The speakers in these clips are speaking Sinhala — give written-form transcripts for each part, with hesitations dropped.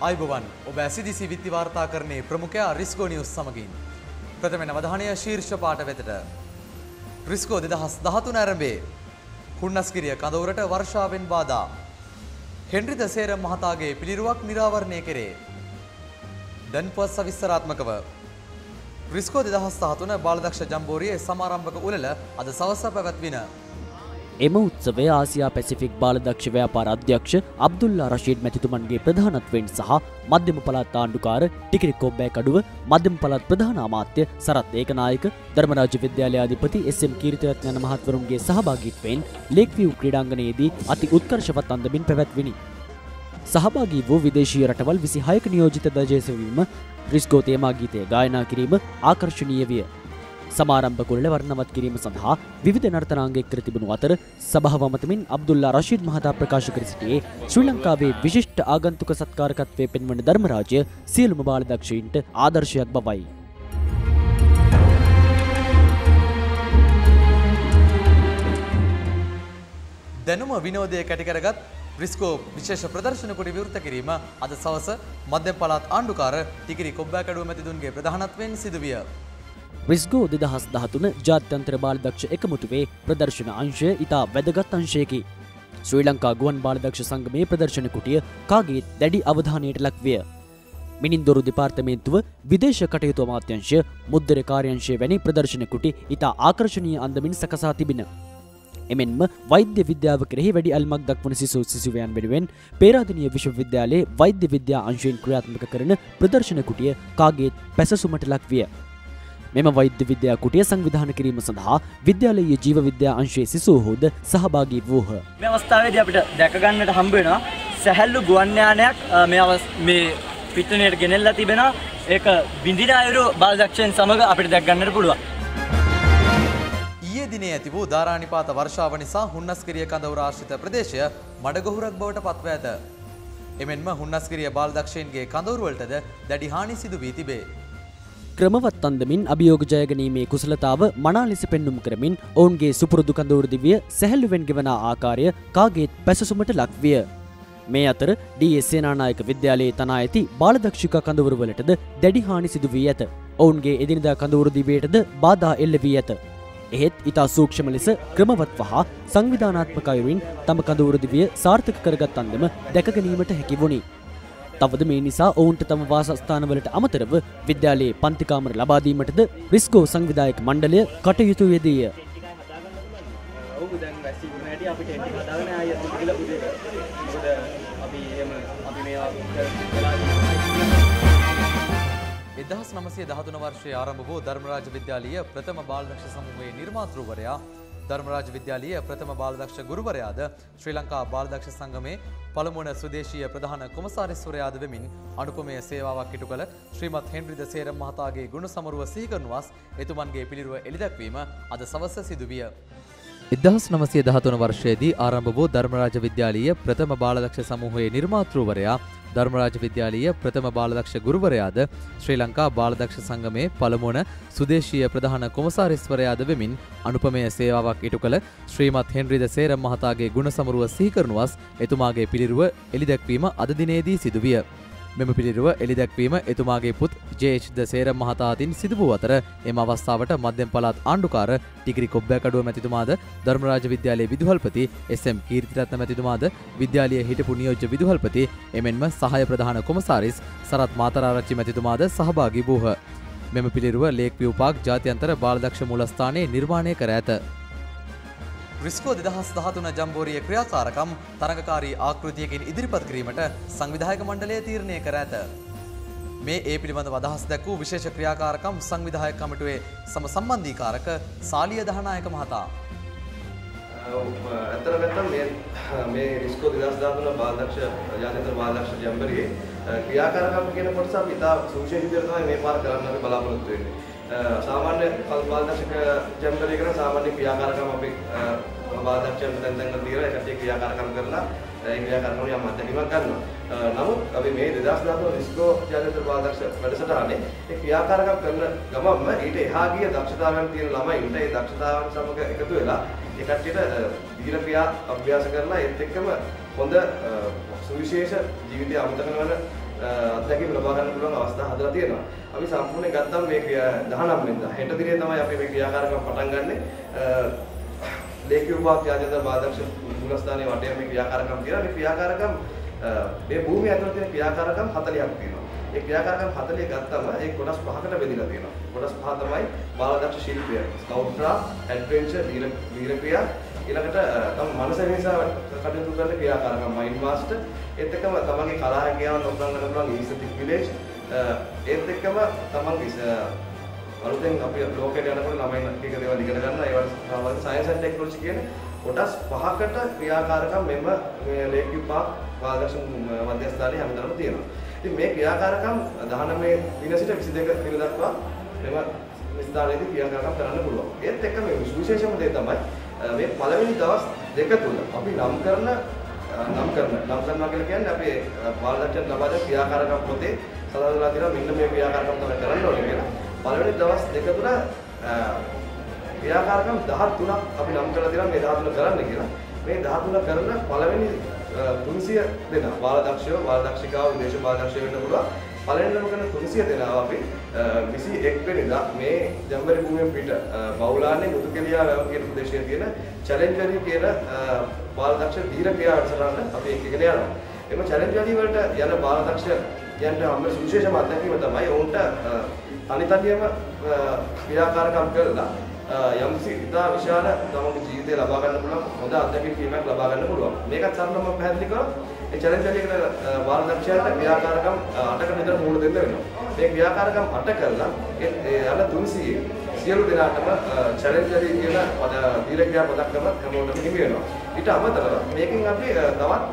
ආයුබෝවන් ඔබ ඇසිදිසි විත්ති වාර්තාකරණයේ ප්‍රමුඛයා රිස්කෝ නිවුස් සමගින් ප්‍රථමයෙන් අවධානය ශීර්ෂ පාඨ වෙතට. රිස්කෝ 2013 ආරම්භයේ හුන්නස්ගිරිය කඳවුරට වර්ෂාවෙන් බාධා. හෙන්රි ද සේරම් මහතාගේ පිළිරුවක් නිරාවරණය කෙරේ. දැන්පුවත් සවිස්තරාත්මකව රිස්කෝ 2013 බාලදක්ෂ ජම්බෝරියේ සමාරම්භක උළෙල අද සවස පැවැත්වින. එම උත්සවය ආසියා පැසිෆික් බාලදක්ෂ ව්‍යාපාර අධ්‍යක්ෂ අබ්දුල්ලා රෂීඩ් මැතිතුමන්ගේ ප්‍රධානත්වයෙන් සහ මධ්‍යම පළාත් ආණ්ඩුකාර ටිකිරි කොබ්බෑකඩුව මධ්‍යම පළාත් ප්‍රධාන අමාත්‍ය සරත් ඒකනායක ධර්මරාජ විද්‍යාලයාධිපති එස්.එම්. කීර්තිරත්න යන මහත්වරුන්ගේ සහභාගීත්වයෙන් ලේක්විව් ක්‍රීඩාංගණයේදී අති උත්කර්ෂවත් අන්දමින් පැවැත්විනි. සහභාගී වූ විදේශීය රටවල් 26ක නියෝජිත දජයසවීම රිස්කෝ තේමා ගීතය ගායනා කිරීම ආකර්ශනීය විය. සමාරම්භ කුළෙල වර්ණවත් කිරීම සඳහා විවිධ නර්තනාංග එක් කර තිබුණු අතර සභාව මතමින් අබ්දුල්ලා රෂීඩ් මහතා ප්‍රකාශ කර සිටියේ ශ්‍රී ලංකාවේ විශිෂ්ට ආගන්තුක සත්කාරකත්වයේ පෙන්වන ධර්මරාජය සියලුම බාලදක්ෂයින්ට ආදර්ශයක් බවයි. දැනුම විනෝදයේ කැටි කරගත් රිස්කෝ විශේෂ ප්‍රදර්ශන කොට විවෘත කිරීම අද සවස මධ්‍යම පළාත් ආණ්ඩුකාර ටිකිරි කොබ්බෑකඩුව මැතිතුන්ගේ ප්‍රධානත්වයෙන් සිදුවිය. රිස්කෝ 2013 ජාත්‍යන්තර බාලදක්ෂ එකමුතුවේ ප්‍රදර්ශන අංශය ඉතා වැදගත් අංශයකි. ශ්‍රී ලංකා ගුවන් බාලදක්ෂ සංගමේ ප්‍රදර්ශන කුටිය කාගේත් දැඩි අවධානයට ලක් විය. මිනින්දොරු දෙපාර්තමේන්තුව විදේශ කටයුතු අමාත්‍යාංශය මුද්දර කාර්යාංශය වැනි ප්‍රදර්ශන කුටි ඉතා ආකර්ශනීය අන්දමින් සකසා තිබින. එමෙන්ම වෛද්‍ය විද්‍යාව කෙරෙහි වැඩි අල්මක් දක්වන සිසුවයන් වෙනුවෙන් පේරාදෙණිය විශ්වවිද්‍යාලයේ වෛද්‍ය විද්‍යා අංශයෙන් ක්‍රියාත්මක කරන ප්‍රදර්ශන කුටිය කාගේත් පැසසුමට ලක් විය. මෙම වෛද්‍ය විද්‍යා කුටිය සංවිධානය කිරීම සඳහා විද්‍යාලීය ජීව විද්‍යා අංශයේ සිසුවෝද සහභාගී වූහ. මේ අවස්ථාවේදී අපිට දැක ගන්නට හම්බ වෙනවා සැහැල්ලු ගුවන් යානයක් මේ පිටුනේට ගෙනෙල්ලා තිබෙනවා. ඒක බිඳින අයුරු බාලදක්ෂයන් සමග අපිට දැක ගන්නට පුළුවන්. ඊයේ දිනේ ඇති වූ ධාරානිපාත වර්ෂාව නිසා හුන්නස්ගිරිය කඳවුර ආශ්‍රිත ප්‍රදේශය මඩගහුරක් බවට පත්ව ඇත. එමෙන්ම හුන්නස්ගිරිය බාලදක්ෂයන්ගේ කඳවුරු වලටද දැඩි හානි සිදු වී තිබේ. ක්‍රමවත් අන්දමින් අභියෝග ජයගැනීමේ කුසලතාව මනා ලෙස පෙන්눔 කරමින් ඔවුන්ගේ සුපුරුදු කඳවුරු දිවිය සැහැල්ලුවෙන් ගෙවන ආකාරය කාගේත් පැසසුමට ලක් විය. මේ අතර ඩී.එස්. සේනානායක විද්‍යාලයේ තනා ඇති බාලදක්ෂිකා කඳවුරු වලටද දැඩි හානි සිදු වී ඇත. ඔවුන්ගේ එදිනදා කඳවුරු දිවියටද බාධා එල්ල වී ඇත. එහෙත් ඉතා සූක්ෂම ලෙස ක්‍රමවත්ව හා සංවිධානාත්මක අයුරින් තම කඳවුරු දිවිය සාර්ථක කරගත් අන්දම දැක ගැනීමට හැකි වුණි. තවද මේ නිසා ඔවුන්ට තම වාසස්ථානවලට අමතරව විද්‍යාලයේ පන්ති කාමර ලබා දීමටද රිස්කෝ සංවිධායක මණ්ඩලය කටයුතු යෙදීය. එදහස් 913 වර්ෂයේ ආරම්භ වූ ධර්මරාජ විද්‍යාලීය ප්‍රථම බාලදක්ෂ සමූහයේ නිර්මාතෘවරයා ධර්මරාජ විද්‍යාලීය ප්‍රථම බාලදක්ෂ ගුරුවරයාද ශ්‍රී ලංකා බාලදක්ෂ සංගමේ පළමුවන ස්වදේශීය ප්‍රධාන කොමසාරිස්වරයාද වෙමින් අනුපමය සේවාවක් ඉටු කළ ශ්‍රීමත් හෙන්රි ද සේරම් මහතාගේ ගුණ සමරුව සිහි කරනුවස් එතුමන්ගේ පිළිරුව එළිදැක්වීම අද සවස සිදුවිය. 1913 වර්ෂයේදී ආරම්භ වූ ධර්මරාජ විද්‍යාලීය ප්‍රථම බාලදක්ෂ සමූහයේ නිර්මාතෘවරයා ධර්මරාජ විද්‍යාලීය ප්‍රථම බාලදක්ෂ ගුරුවරයාද ශ්‍රී ලංකා බාලදක්ෂ සංගමේ පළමුවන සුදේශීය ප්‍රධාන කොමසාරිස්වරයාද වෙමින් අනුපමය සේවාවක් ඉටු කළ ශ්‍රීමත් හෙන්රි ද සේරම් මහතාගේ ගුණ සමරුව සිහි කරනුවස් එතුමාගේ පිළිරුව එළිදැක්වීම අද දිනේදී සිදුවිය. මෙම පිළිරුව එළිදැක්වීම එතුමාගේ පුත් ජේ.එච්. ද සේරම් මහතා අතින් සිදු වූ අතර එම අවස්ථාවට මධ්‍යම පළාත් ආණ්ඩුකාර ටිකිරි කොබ්බෑකඩුව මැතිතුමාද ධර්මරාජ විද්‍යාලයේ විදුහල්පති එස්.එම්. කීර්තිරත්න මැතිතුමාද විද්‍යාලයේ හිටපු නියෝජ්‍ය විදුහල්පති එමෙන්ම සහාය ප්‍රධාන කොමසාරිස් සරත් මාතරාරච්චි මැතිතුමාද සහභාගී වූහ. මෙම පිළිරුව ලේක්විව් පාක් ජාත්‍යන්තර බාලදක්ෂ මූලස්ථානයේ නිර්මාණය කර ඇත. රිස්කෝ 2013 ජම්බෝරියේ ක්‍රියාකාරකම් තරඟකාරී ආකෘතියකින් ඉදිරිපත් කිරීමට සංවිධායක මණ්ඩලය තීරණය කර ඇත. මේ ඒ පිළිබඳව අදහස් දැක්වූ විශේෂ ක්‍රියාකාරකම් සංවිධායක කමිටුවේ සම්බන්ධීකාරක සාලිය දහනායක මහතා. ඇත්තටම නැත්නම් මේ රිස්කෝ 2013 බාලදක්ෂ ජාත්‍යන්තර බාලදක්ෂ ජම්බෝරියේ ක්‍රියාකාරකම් කියන කොටස අපි ඉතා සුවිශේෂී විදිහට තමයි මේ පාර කරන්න අපි බලාපොරොත්තු වෙන්නේ. සාමාන්‍ය බාලදක්ෂක ජම්බෝරිය කරන සාමාන්‍ය ක්‍රියාකාරකම් අපි බාලදක්ෂයන්ට දැන් දීලා ඒකට ක්‍රියාකාරකම් කරලා ඒ ක්‍රියාකාරකම් යම් අත්දැකීමක් ගන්නවා. නමුත් අපි මේ 2013 රිස්කෝ ජාත්‍යන්තර බාලදක්ෂ වැඩසටහනේ ඒ ක්‍රියාකාරකම් කරන ගමන්ම ඊට එහා ගිය දක්ෂතාවයන් තියෙන ළමයින්ට ඒ දක්ෂතාවයන් සමග එකතු වෙලා ඒ කට්ටියට දීර්ඝ ක්‍රියා අභ්‍යාස කරලා ඒත් එක්කම හොඳ සුවිශේෂ ජීවිතය අමතක කරන අත්දැකීම් ලබා ගන්න පුළුවන් අවස්ථා හදලා තියෙනවා. අපි සම්පූර්ණයෙන් ගත්තම මේ 19 වෙනිදා හෙට දිනේ තමයි අපි මේ ක්‍රියාකාරකම් පටන් ගන්නෙ. ලේකියුපාක් යාජනතර බාලදක්ෂ මූලස්ථානයේ වටේ මේ ක්‍රියාකාරකම් තියෙනවා. මේ ක්‍රියාකාරකම් මේ භූමිය ඇතුළත තියෙන ක්‍රියාකාරකම් 40ක් තියෙනවා. ඒ ක්‍රියාකාරකම් 40 ගත්තම ඒ කොටස් පහකට බෙදලා තියෙනවා. කොටස් පහ තමයි බාලදක්ෂ ශිල්පය, ස්කවුට් ක්‍රාෆ්ට්, ඇඩ්වෙන්චර්, වීර ක්‍රියා, ඊළඟට තම මනස නිසා කටයුතු කරන ක්‍රියාකාරකම් මයින්ඩ් මාස්ටර්, ඒත් එක්කම තමන්ගේ කලා හැකියාවන් ඔප්නම් ගන්න පුළුවන් ඊස්තික් විලේජ්, ඒත් එක්කම තමන්ගේ අලුතෙන් අපි ලෝකයට යනකොට ළමයි එක දේවල් ඉගෙන ගන්න ඒවට සාමාන්‍ය සයන්ස් ඇන්ඩ් ටෙක්නොලොජි කියන කොටස් පහකට ක්‍රියාකාරකම් මෙම මේ ලේකියුපාක් බාලදක්ෂ මධ්‍යස්ථානයේ හැමදාම තියෙනවා. ඉතින් මේ ක්‍රියාකාරකම් 19 දින සිට 22 දින දක්වා මෙම ස්ථානයේදී ක්‍රියාකාරකම් කරන්න පුළුවන්. ඒත් එක්ක මේ විශේෂම දේ තමයි මේ පළවෙනි දවස් දෙක තුන අපි නම් කරනවා කියලා කියන්නේ අපි බාලදක්ෂයන් ලබා දෙන ක්‍රියාකාරකම් පොතේ සඳහන් වෙලා තියෙනවා මෙන්න මේ ක්‍රියාකාරකම් තමයි කරන්න ඕනේ කියලා. පළවෙනි දවස් දෙක තුන ක්‍රියාකාරකම් 13ක් අපි නම් කරලා තියෙනවා මේ 13 කරන්න කියලා. මේ 13 කරන පළවෙනි 300 දෙනා බාලදක්ෂයෝ බාලදක්ෂිකාව විදේශ බාලදක්ෂයෝ වෙන්න පුළුවන්. පළවෙනිම කරන 300 දෙනා අපි 21 වෙනිදා මේ ජම්බරි භූමියෙන් පිට බවුලාන්නේ මුතුකෙලියා වැව කියන ප්‍රදේශයේ තියෙන චැලෙන්ජරි කියන බාලදක්ෂ දීර ක්‍රියා වැඩසටහන අපි එකගෙන යනවා. එම චැලෙන්ජරි වලට යන බාලදක්ෂයන්ට හම්බ විශේෂම අත්දැකීම තමයි ඔවුන්ට තනිතනියම ක්‍රියාකාරකම් කරලා යම්සි ඉතා විශාල තමන්ගේ ජීවිතය ලබා ගන්න පුළුවන් හොඳ අත්දැකීමක් ලබා ගන්න පුළුවන්. මේකත් සරලවම පැහැදිලි කරොත් ඒ චැලෙන්ජ් එකකට බාලදක්ෂයන්ට ක්‍රියාකාරකම් 8කට විතර මුහුණ දෙන්න වෙනවා. මේ ක්‍රියාකාරකම් 8 කරලා ඒ අර 300 සියලු දෙනාටම චැලෙන්ජ් එකේ කියන දීර්ඝ ක්‍රියා පදක්කම හැමෝටම හිමි වෙනවා. ඊට අමතරව මේකෙන් අපි තවත්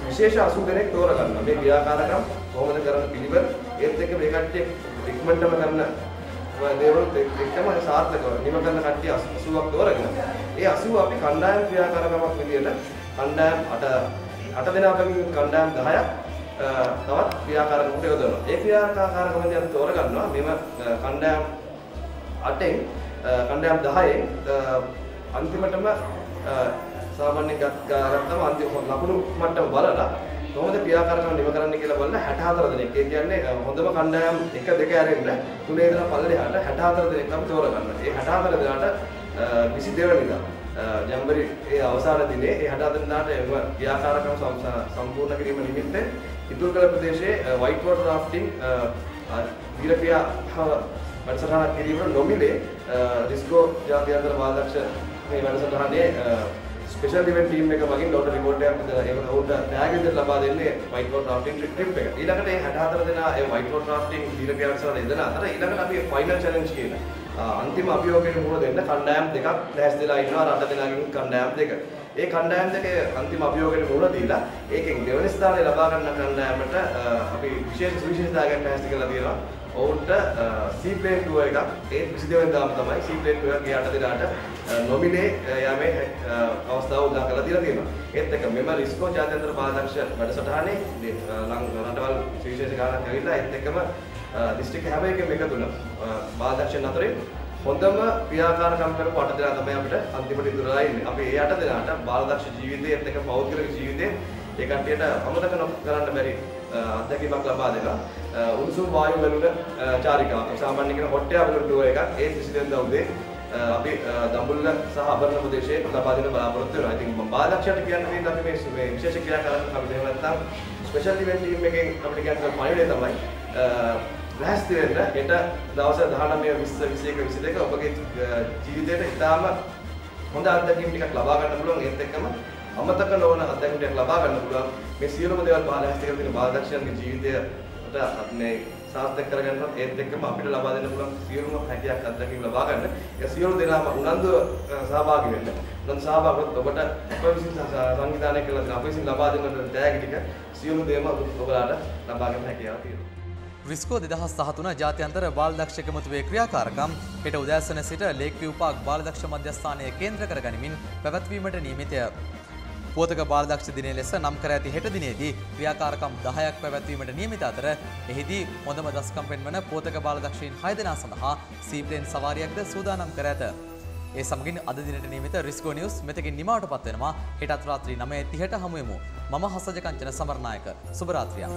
විශේෂ 80 දෙනෙක් තෝරගන්නවා. මේ ක්‍රියාකාරකම් කොහොමද කරන්න පිළිවෙල ඒත් එක්ක මේ කට්ටිය ඉක්මනටම කරන දේවල් එක්කම සාර්ථකව නිම කරන කට්ටිය 80ක් තෝරගෙන ඒ 80 අපි කණ්ඩායම් ක්‍රියාකාරකමක් විදියට කණ්ඩායම් 8 දෙනාකින් කණ්ඩායම් 10ක් තවත් ක්‍රියාකාරකමකට යොදවනවා. ඒ ක්‍රියාකාරකමදී අපි තෝරගන්නවා මෙම කණ්ඩායම් 8න් කණ්ඩායම් 10න් අන්තිමටම සාමාන්‍ය ගත්තම අන්තිම ලකුණු මට්ටම බලලා කොහොමද ක්‍රියාකාරකම් නිම කරන්න කියලා බලන 64 දෙනෙක්. ඒ කියන්නේ හොඳම කණ්ඩායම් 1 2 ඇරෙන්න තුනේ ඉඳලා පල්ලෙහාට 64 දෙනෙක් අපි තෝරගන්නවා. ඒ 64 දෙනාට 22 වෙනිදා ජනවරි ඒ අවසාන දිනේ ඒ 64 දෙනාට ක්‍රියාකාරකම් සම්පූර්ණ කිරීම නිමිත්තෙන් ඉතුරු කළ ප්‍රදේශයේ වයිට් වෝටර් රාෆ්ටිං වීර ක්‍රියා වැඩසටහනක් කිරීමට නොමිලේ රිස්කෝ ජාත්‍යන්තර බාලදක්ෂ මේ වැඩසටහනේ ස්පෙෂල් ඉවෙන්ට් ටීම් එක මගින් ඩොටර් රිපෝට් එකක් ඒක උන්ට ටැග් එක ලබා දෙන්නේ වයිට් වෝටර් රාෆ්ටිං ට්‍රිප් එක. ඊළඟට මේ 64 දෙනා ඒ වයිට් වෝටර් රාෆ්ටිං වීර ක්‍රියා වැඩසටහන ඉඳලා අතර ඊළඟට අපි ෆයිනල් චැලෙන්ජ් කියන අන්තිම අභියෝගයට මුහුණ දෙන්න කණ්ඩායම් දෙකක් ලෑස්තිලා ඉන්නවා. 8 දෙනාකින් කණ්ඩායම් දෙක. ඒ කණ්ඩායම් දෙකේ අන්තිම අභියෝගයට මුහුණ දීලා ඒකෙන් දෙවන ස්ථානය ලබා ගන්න කණ්ඩායමට අපි විශේෂ සුවිශේෂතාවයක් ලෑස්ති කරලා තියෙනවා. ඔවුන්ට සී ප්ලේන් ටුවර් එකක් ඒ 22 වෙනිදාම තමයි සී ප්ලේන් ටුවර් එක 8 දිනකට නොමිලේ යමේ අවස්ථාව උදා කරලා දීලා තියෙනවා. ඒත් එක්ක මෙම රිස්කෝ ජාත්‍යන්තර බාලදක්ෂ වැඩසටහනේ රටවල් විශේෂ ගානක් ඇවිල්ලා ඒත් එක්කම දිස්ත්‍රික්ක හැම එකම එකතුන බාලදක්ෂයන් අතරින් හොඳම ක්‍රියාකාරකම් කරපු 8 දෙනා තමයි අපිට අන්තිමට ඉතුරුලා ඉන්නේ. අපි ඒ 8 දෙනාට බාලදක්ෂ ජීවිතයේත් එක්ක පෞද්ගලික ජීවිතේ ඒ කට්ටියට අමතක කරන්න බැරි අත්දැකීමක් ලබා දෙනවා. උණුසුම් වායු වලුන චාරිකාවක්. සාමාන්‍ය කියන හොට් එයාර් වලුන ටුවර් එකක් ඒ 22 වෙනිදා උදේ අපි දඹුල්ල සහ අබරණ ප්‍රදේශයේ ලබා දෙන බලාපොරොත්තු වෙනවා. ඉතින් බාලදක්ෂයට කියන්න තියෙන අපි මේ විශේෂ ක්‍රියාකාරකම් අපි දෙන්න නැත්නම් ස්පෙෂල් ඉවෙන්ට් ටීම් එකෙන් අපිට කියන්න පණිවිඩය තමයි ලෑස්ති වෙන්න හෙට දවස් 19 20 21 22 ඔබගේ ජීවිතේට ඉතාම හොඳ අත්දැකීම් ටිකක් ලබා ගන්න පුළුවන්. ඒත් එක්කම අමතක නොවන අත්දැකීම් ටිකක් ලබා ගන්න පුළුවන්. මේ සියලුම දේවල් ලෑස්ති කරගෙන තියෙන බාලදක්ෂයන්ගේ ජීවිතයට මේ සාර්ථක කරගන්නත් ඒත් එක්කම අපිට ලබා දෙන්න පුළුවන් සියලුම හැකියාවක් අත්දැකීම් ලබා ගන්න. ඒ සියලු දෙනාම උනන්දුව සහභාගී වෙන්න. උනන්දු සහභාගීත්වයට ඔබට අප විසින් සංවිධානය කළ අප විසින් ලබා දෙන තෑගි ටික සියලු දේම ඔබලාට ලබා ගන්න හැකියාව තියෙනවා. රිස්කෝ 2013 ජාත්‍යන්තර බාලදක්ෂ එකමුතුවේ ක්‍රියාකාරකම් හෙට උදෑසන සිට ලේක්විව්පාක් බාලදක්ෂ මධ්‍යස්ථානය කේන්ද්‍ර කර ගනිමින් පැවැත්වීමට නියමිතය. පෝතක බාලදක්ෂ දිනය ලෙස නම් කර ඇති හෙට දිනේදී ක්‍රියාකාරකම් 10ක් පැවැත්වීමට නියමිත අතර එහිදී හොඳම දස්කම් පෙන්වන පෝතක බාලදක්ෂයින් 6 දෙනා සඳහා සීප්ලේන් සවාරියක්ද සූදානම් කර ඇත. ඒ සමගින් අද දිනට නියමිත රිස්කෝ නිවුස් මෙතකින් නිමාවට පත් වෙනවා. හෙටත් රාත්‍රී 9:30ට හමු වෙමු. මම හසජ කංචන සමරනායක. සුබ රාත්‍රියක්.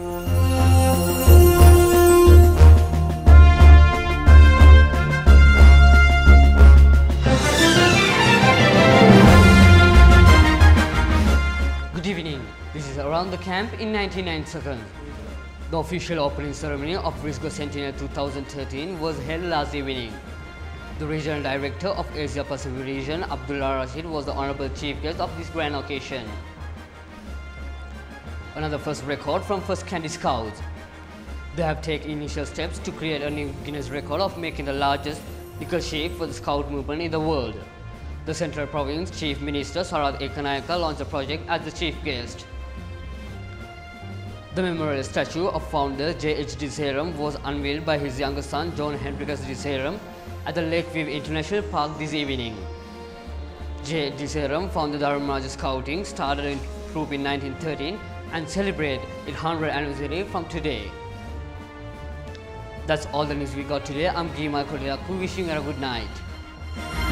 Good evening. This is Around the Camp in 99 seconds. The official opening ceremony of Risco Centennial 2013 was held last evening. The regional director of Asia Pacific region, Abdullah Rashid, was the honorable chief guest of this grand occasion. Another first record from First Candy Scouts. They have taken initial steps to create a new Guinness record of making the largest nickel shape for the scout movement in the world. The Central Province Chief Minister Sarath Ekanayaka launched the project as the chief guest. The memorial statue of founder J.H. Disseram was unveiled by his younger son John Hendrikus Disseram at the Lakeview International Park this evening. J.H. Disseram founded Dharmaraja Scouting, started in troop in 1913 and celebrated its 100th anniversary from today. That's all the news we got today. I'm Gima Kodilaku, wishing you a good night.